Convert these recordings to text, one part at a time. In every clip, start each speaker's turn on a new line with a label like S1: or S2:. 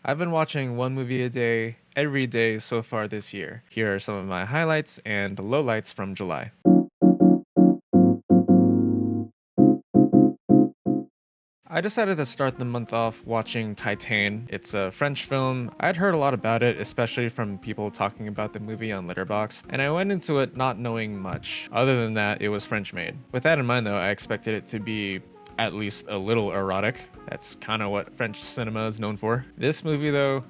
S1: I've been watching one movie a day every day so far this year. Here are some of my highlights and lowlights from July. I decided to start the month off watching Titan. It's a French film. I'd heard a lot about it, especially from people talking about the movie on letterboxd, and I went into it not knowing much. Other than that, it was French made. With that in mind though, I expected it to be at least a little erotic. That's kind of what French cinema is known for. This movie though,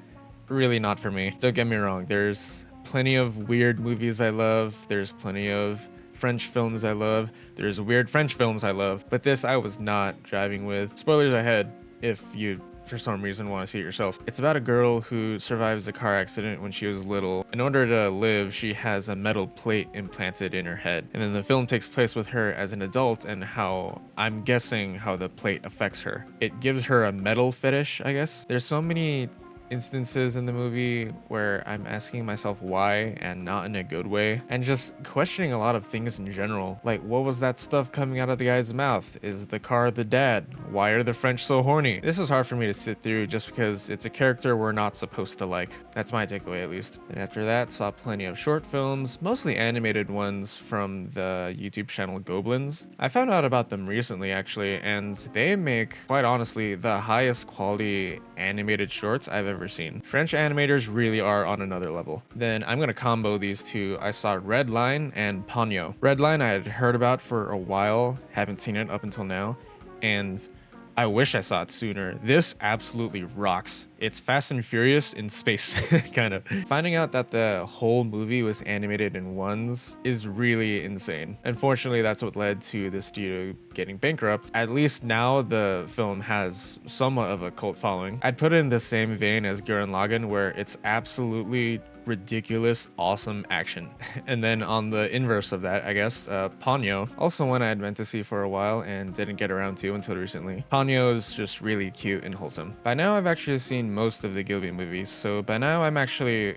S1: really not for me. Don't get me wrong, there's plenty of weird movies I love, there's plenty of French films I love, there's weird French films I love, but this I was not driving with. Spoilers ahead if you for some reason want to see it yourself. It's about a girl who survives a car accident when she was little. In order to live, she has a metal plate implanted in her head. And then the film takes place with her as an adult and how, I'm guessing, how the plate affects her. It gives her a metal fetish, I guess. There's so many instances in the movie where I'm asking myself why and not in a good way, and just questioning a lot of things in general. Like, what was that stuff coming out of the guy's mouth? Is the car the dad? Why are the French so horny? This is hard for me to sit through just because it's a character we're not supposed to like. That's my takeaway at least. And after that, saw plenty of short films, mostly animated ones from the YouTube channel Goblins. I found out about them recently actually, and they make, quite honestly, the highest quality animated shorts I've ever seen. French animators really are on another level. Then I'm gonna combo these two. I saw Red Line and Ponyo. Red Line I had heard about for a while, haven't seen it up until now, and I wish I saw it sooner. This absolutely rocks. It's Fast and Furious in space, kind of. Finding out that the whole movie was animated in ones is really insane. Unfortunately, that's what led to the studio getting bankrupt. At least now the film has somewhat of a cult following. I'd put it in the same vein as Gurren Lagann, where it's absolutely ridiculous, awesome action. And then on the inverse of that, I guess, Ponyo, also one I had meant to see for a while and didn't get around to until recently. Ponyo is just really cute and wholesome. By now, I've actually seen most of the Gilby movies, so by now I'm actually...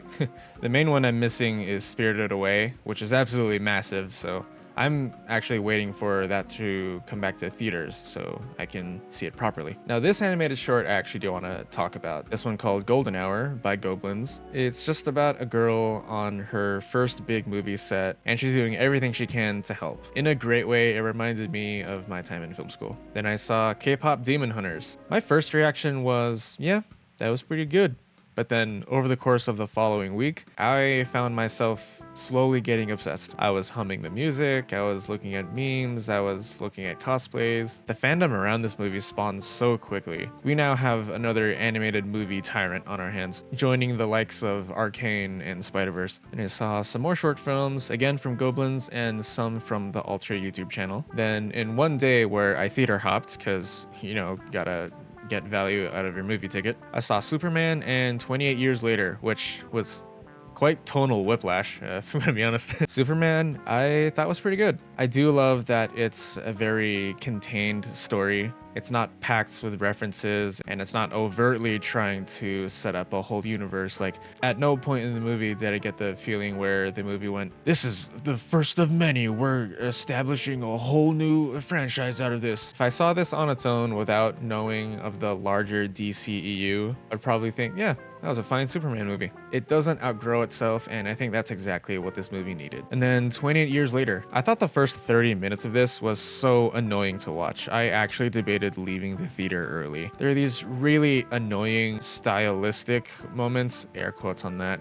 S1: the main one I'm missing is Spirited Away, which is absolutely massive, so I'm actually waiting for that to come back to theaters so I can see it properly. Now, this animated short I actually do want to talk about. This one called Golden Hour by Goblins. It's just about a girl on her first big movie set, and she's doing everything she can to help. In a great way, it reminded me of my time in film school. Then I saw Kpop Demon Hunters. My first reaction was, yeah, that was pretty good. But then over the course of the following week, I found myself slowly getting obsessed. I was humming the music, I was looking at memes, I was looking at cosplays. The fandom around this movie spawned so quickly. We now have another animated movie tyrant on our hands, joining the likes of Arcane and Spider-Verse. And I saw some more short films, again from Goblins and some from the Ultra YouTube channel. Then in one day where I theater hopped, cause, you know, gotta get value out of your movie ticket, I saw Superman and 28 Years Later, which was quite tonal whiplash, if I'm gonna be honest. Superman, I thought was pretty good. I do love that it's a very contained story. It's not packed with references, and it's not overtly trying to set up a whole universe. Like, at no point in the movie did I get the feeling where the movie went, this is the first of many, we're establishing a whole new franchise out of this. If I saw this on its own without knowing of the larger DCEU, I'd probably think, yeah, that was a fine Superman movie. It doesn't outgrow itself, and I think that's exactly what this movie needed. And then 28 Years Later, I thought the first 30 minutes of this was so annoying to watch. I actually debated leaving the theater early. There are these really annoying stylistic moments, air quotes on that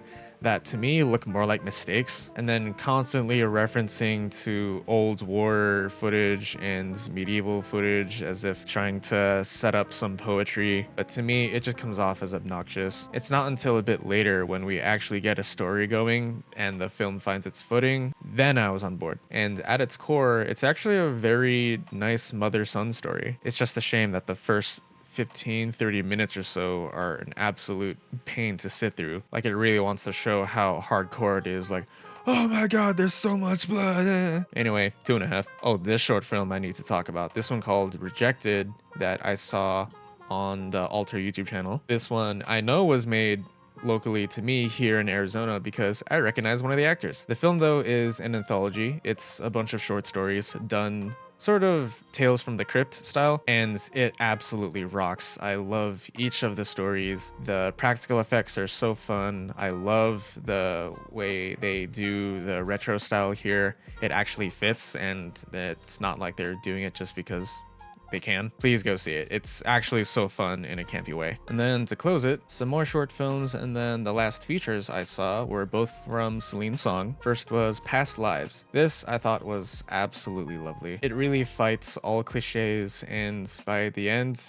S1: to me look more like mistakes, and then constantly referencing to old war footage and medieval footage as if trying to set up some poetry. But to me, it just comes off as obnoxious. It's not until a bit later when we actually get a story going and the film finds its footing, then I was on board. And at its core, it's actually a very nice mother-son story. It's just a shame that the first 15-30 minutes or so are an absolute pain to sit through. Like, it really wants to show how hardcore it is. Like, oh my god, there's so much blood. Anyway, 2.5. Oh, this short film I need to talk about. This one called Rejected that I saw on the Alter YouTube channel. This one I know was made locally to me here in Arizona because I recognize one of the actors. The film, though, is an anthology. It's a bunch of short stories done sort of Tales from the Crypt style, and it absolutely rocks. I love each of the stories. The practical effects are so fun. I love the way they do the retro style here. It actually fits, and it's not like they're doing it just because they can. Please go see it. It's actually so fun in a campy way. And then to close it, some more short films, and then the last features I saw were both from Celine Song. First was Past Lives. This I thought was absolutely lovely. It really fights all cliches, and by the end,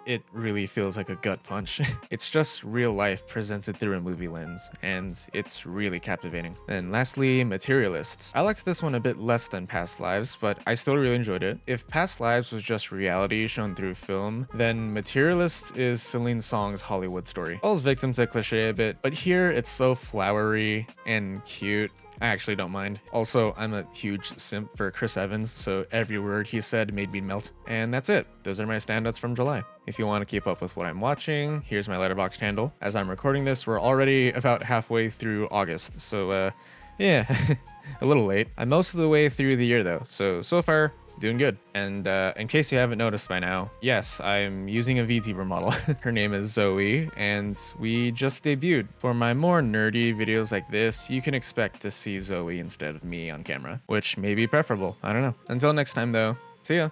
S1: it really feels like a gut punch. It's just real life presented through a movie lens, and it's really captivating. And lastly, Materialists. I liked this one a bit less than Past Lives, but I still really enjoyed it. If Past Lives was just reality shown through film, then Materialists is Celine Song's Hollywood story. Falls victim to cliche a bit, but here it's so flowery and cute. I actually don't mind. Also, I'm a huge simp for Chris Evans, so every word he said made me melt. And that's it. Those are my standouts from July. If you want to keep up with what I'm watching, here's my letterboxd handle. As I'm recording this, we're already about halfway through August, so yeah, a little late. I'm most of the way through the year though, so far, doing good. And in case you haven't noticed by now, yes, I'm using a VTuber model. Her name is Zoe, and we just debuted. For my more nerdy videos like this, you can expect to see Zoe instead of me on camera, which may be preferable. I don't know. Until next time though, see ya.